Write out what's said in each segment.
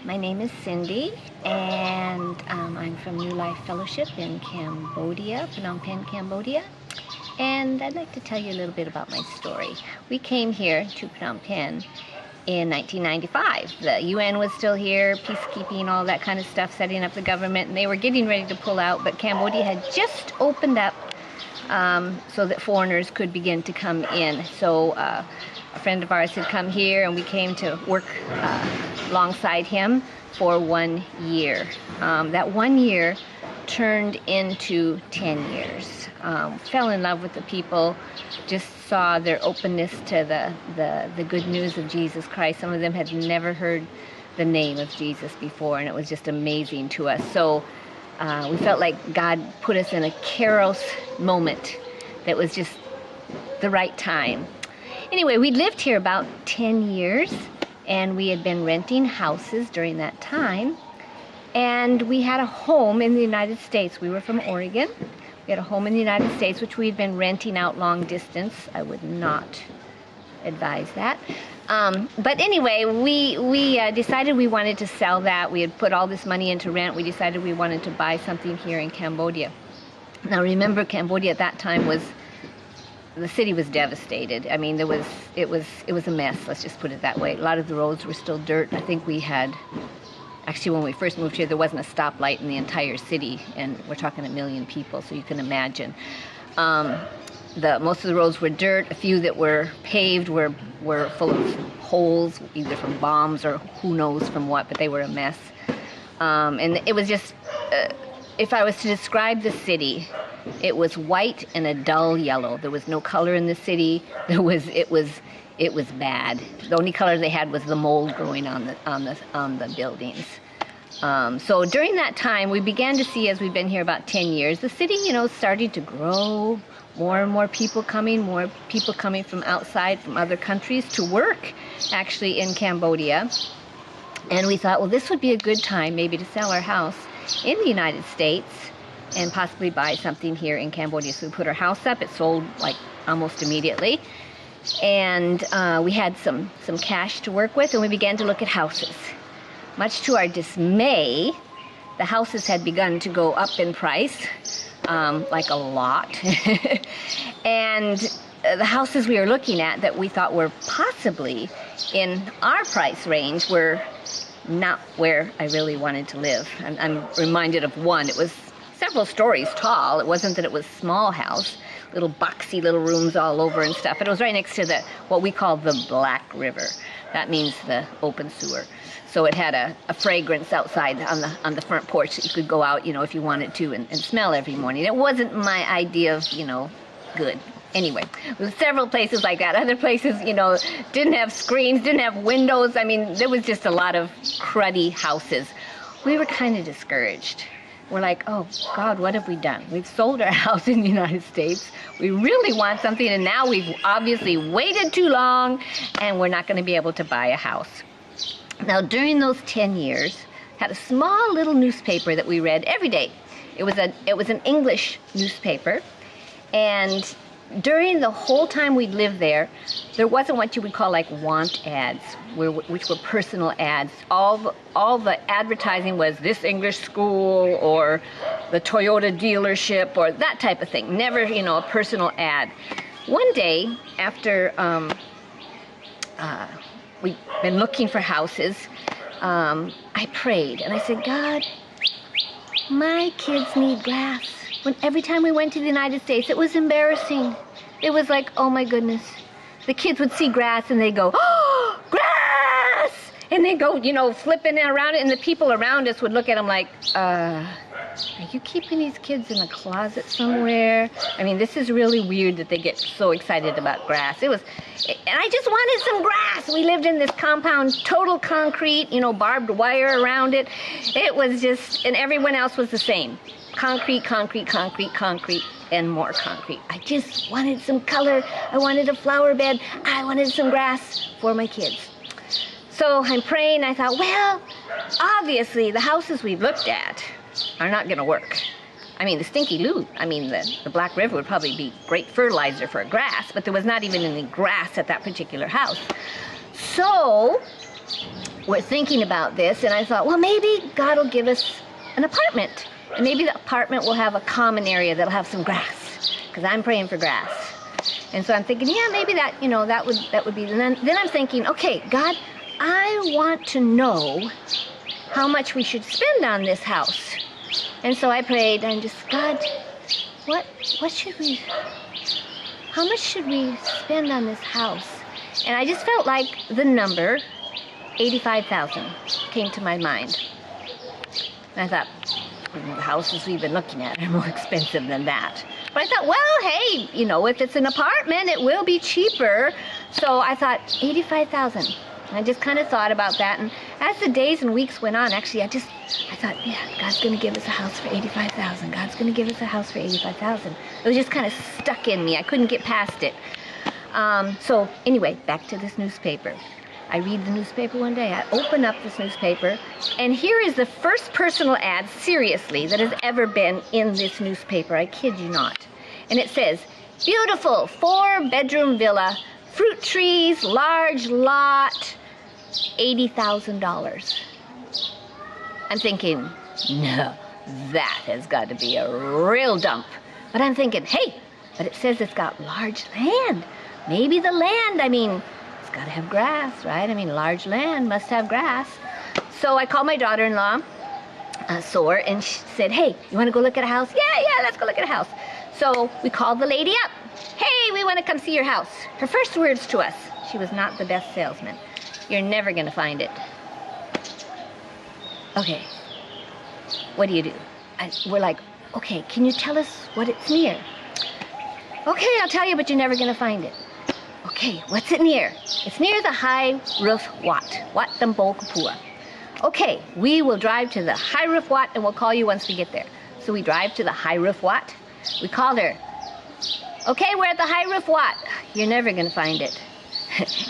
My name is Cindy, and I'm from New Life Fellowship in Cambodia, Phnom Penh, Cambodia. And I'd like to tell you a little bit about my story. We came here to Phnom Penh in 1995. The UN was still here, peacekeeping, all that kind of stuff, setting up the government, and they were getting ready to pull out, but Cambodia had just opened up so that foreigners could begin to come in. So a friend of ours had come here, and we came to work alongside him for 1 year. That 1 year turned into 10 years. Fell in love with the people, just saw their openness to the good news of Jesus Christ. Some of them had never heard the name of Jesus before, and it was just amazing to us. So we felt like God put us in a Kairos moment that was just the right time. Anyway, we lived here about 10 years, and we had been renting houses during that time. And we had a home in the United States. We were from Oregon. We had a home in the United States, which we had been renting out long distance. I would not advise that. But anyway, we decided we wanted to sell that. We had put all this money into rent. We decided we wanted to buy something here in Cambodia. Now remember, Cambodia at that time the city was devastated. I mean, it was a mess, let's just put it that way. A lot of the roads were still dirt. I think we had, actually when we first moved here, there wasn't a stoplight in the entire city, and we're talking 1 million people, so you can imagine. Most of the roads were dirt. A few that were paved were full of holes, either from bombs or who knows from what, but they were a mess. And it was just, if I was to describe the city, it was white and a dull yellow. There was no color in the city. It was bad. The only color they had was the mold growing on the buildings. So during that time, we began to see, as we've been here about 10 years, the city, started to grow. More and more people coming from outside, from other countries to work, actually, in Cambodia. And we thought, well, this would be a good time maybe to sell our house in the United States and possibly buy something here in Cambodia. So we put our house up. It sold like almost immediately. And we had some cash to work with, and we began to look at houses. Much to our dismay, the houses had begun to go up in price, like a lot. And the houses we were looking at that we thought were possibly in our price range were not where I really wanted to live. I'm reminded of one. It was several stories tall. It wasn't that it was a small house, little boxy little rooms all over and stuff. But it was right next to what we call the Black River. That means the open sewer. So it had a fragrance outside on the front porch that you could go out, if you wanted to, and smell every morning. It wasn't my idea of, good. Anyway, there were several places like that. Other places, didn't have screens, didn't have windows. I mean, there was just a lot of cruddy houses. We were kind of discouraged. We're like, oh, God, what have we done? We've sold our house in the United States. We really want something, and now we've obviously waited too long, and we're not going to be able to buy a house. Now, during those 10 years, had a small little newspaper that we read every day. It was an English newspaper, and during the whole time we'd lived there wasn't what you would call like want ads, which were personal ads. All the advertising was this English school or the Toyota dealership or that type of thing. Never, a personal ad. One day, after we'd been looking for houses, I prayed and I said, God, my kids need grass. Every time we went to the United States, it was embarrassing. It was like, oh my goodness. The kids would see grass and they go, oh, grass! And they go, flipping around it, and the people around us would look at them like, are you keeping these kids in a closet somewhere? I mean, this is really weird that they get so excited about grass. And I just wanted some grass. We lived in this compound, total concrete, barbed wire around it. It was just, and everyone else was the same. Concrete, concrete, concrete, concrete, and more concrete. I just wanted some color. I wanted a flower bed. I wanted some grass for my kids. So I'm praying. I thought, well, obviously the houses we've looked at are not going to work. I mean, the stinky loot, the Black River would probably be great fertilizer for grass, but there was not even any grass at that particular house. So we're thinking about this, and I thought, well, maybe God will give us an apartment. And maybe the apartment will have a common area that'll have some grass, because I'm praying for grass. And so I'm thinking, yeah, maybe that, that would be. And then I'm thinking, okay, God, I want to know how much we should spend on this house. And so I prayed and just, God, what should we, how much should we spend on this house? And I just felt like the number 85,000 came to my mind. And I thought, the houses we've been looking at are more expensive than that. But I thought, well, hey, if it's an apartment, it will be cheaper. So I thought, 85,000. I just kind of thought about that. And as the days and weeks went on, actually, I thought, yeah, God's going to give us a house for 85,000. God's going to give us a house for 85,000. It was just kind of stuck in me. I couldn't get past it. So anyway, back to this newspaper. I read the newspaper one day. I open up this newspaper, and here is the first personal ad, seriously, that has ever been in this newspaper. I kid you not. And it says, beautiful 4-bedroom villa, fruit trees, large lot, $80,000. I'm thinking, no, that has got to be a real dump. But I'm thinking, hey, but it says it's got large land. Maybe the land, it's got to have grass, right? Large land must have grass. So I called my daughter-in-law, Soar, and she said, hey, you want to go look at a house? Yeah, let's go look at a house. So we called the lady up. Hey, we want to come see your house. Her first words to us, she was not the best salesman. You're never going to find it. Okay, what do you do? We're like, okay, can you tell us what it's near? Okay, I'll tell you, but you're never going to find it. Okay, what's it near? It's near the High Roof Wat, Wat Dampo Kapua. Okay, we will drive to the High Roof Wat and we'll call you once we get there. So we drive to the High Roof Wat. We called her. Okay, we're at the High Roof Wat. You're never going to find it.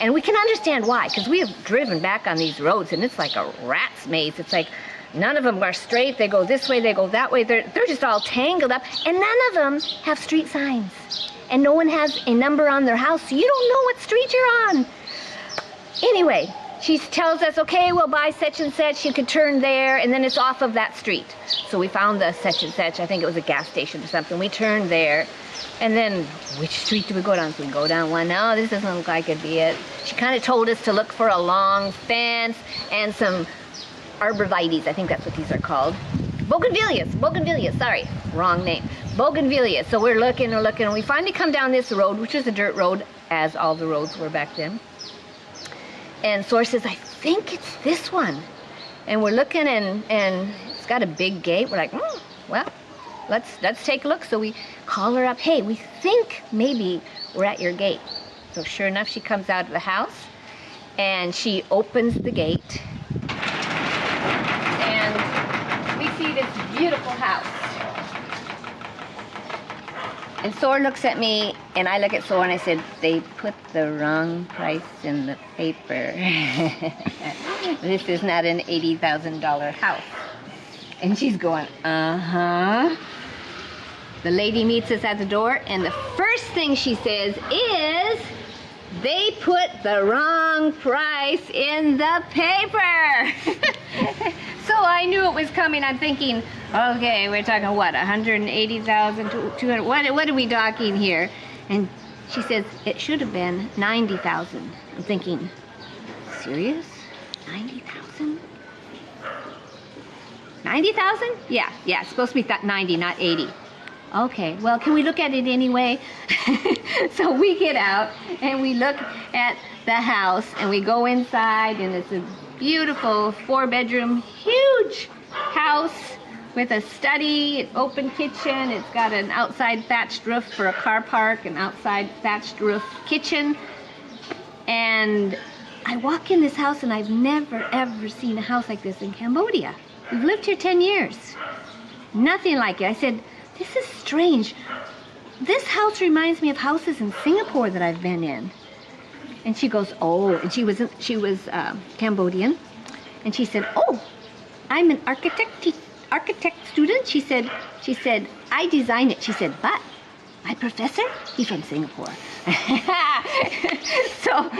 And we can understand why, because we have driven back on these roads and it's like a rat's maze. It's like none of them are straight. They go this way, they go that way. They're just all tangled up, and none of them have street signs. And no one has a number on their house, so you don't know what street you're on. Anyway, she tells us, okay, we'll buy such and such. You could turn there, and then it's off of that street. So we found the such and such. I think it was a gas station or something. We turned there, and then which street do we go down? So we go down one. No, this doesn't look like it'd be it. She kind of told us to look for a long fence and some arborvitaes. I think that's what these are called. Bougainvilleas, sorry, wrong name. Bougainvillea. So we're looking and looking, and we finally come down this road, which is a dirt road, as all the roads were back then. And Soar says, I think it's this one. And we're looking, and it's got a big gate. We're like, well, let's take a look. So we call her up. Hey, we think maybe we're at your gate. So sure enough, she comes out of the house, and she opens the gate. And we see this beautiful house. And Soar looks at me, and I look at Soar, and I said, they put the wrong price in the paper. This is not an $80,000 house. And she's going, uh-huh. The lady meets us at the door, and the first thing she says is, they put the wrong price in the paper. So I knew it was coming. I'm thinking, okay, we're talking what, 180,000, 200, what are we talking here? And she says, it should have been 90,000. I'm thinking, serious? 90,000? 90,000? Yeah, it's supposed to be 90, not 80. Okay, well, can we look at it anyway? So we get out and we look at the house, and we go inside, and it's a beautiful 4-bedroom, huge house with a study, an open kitchen. It's got an outside thatched roof for a car park, an outside thatched roof kitchen. And I walk in this house, and I've never, ever seen a house like this in Cambodia. We've lived here 10 years. Nothing like it. I said, this is strange. This house reminds me of houses in Singapore that I've been in. And she goes, oh, and she was Cambodian. And she said, oh, I'm an architect student. She said, I designed it. She said, but my professor, he's from Singapore. So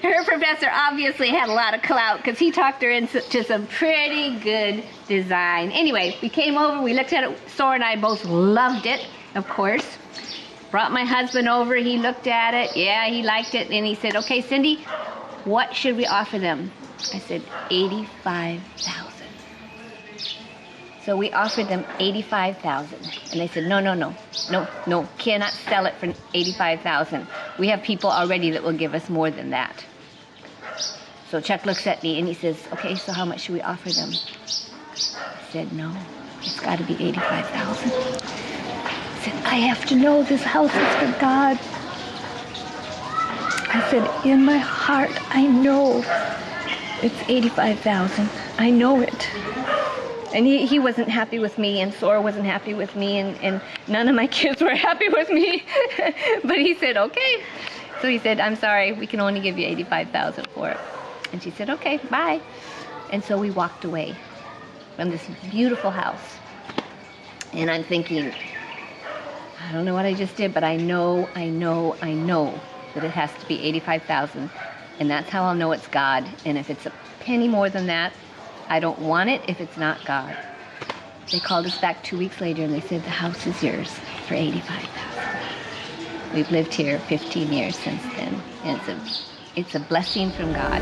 her professor obviously had a lot of clout because he talked her into some pretty good design. Anyway, we came over, we looked at it. Sora and I both loved it, of course. Brought my husband over, he looked at it. Yeah, he liked it. And he said, okay, Cindy, what should we offer them? I said, $85,000. So we offered them $85,000, and they said, no, cannot sell it for $85,000. We have people already that will give us more than that. So Chuck looks at me and he says, okay, so how much should we offer them? I said, no, it's got to be $85,000. I said, I have to know this house is for God. I said, in my heart, I know it's $85,000. I know it. And he wasn't happy with me, and Sora wasn't happy with me, and none of my kids were happy with me. But he said, okay. So he said, I'm sorry, we can only give you $85,000 for it. And she said, okay, bye. And so we walked away from this beautiful house. And I'm thinking, I don't know what I just did, but I know that it has to be $85,000. And that's how I'll know it's God. And if it's a penny more than that, I don't want it if it's not God. They called us back 2 weeks later and they said the house is yours for $85,000. We've lived here 15 years since then, and it's a blessing from God.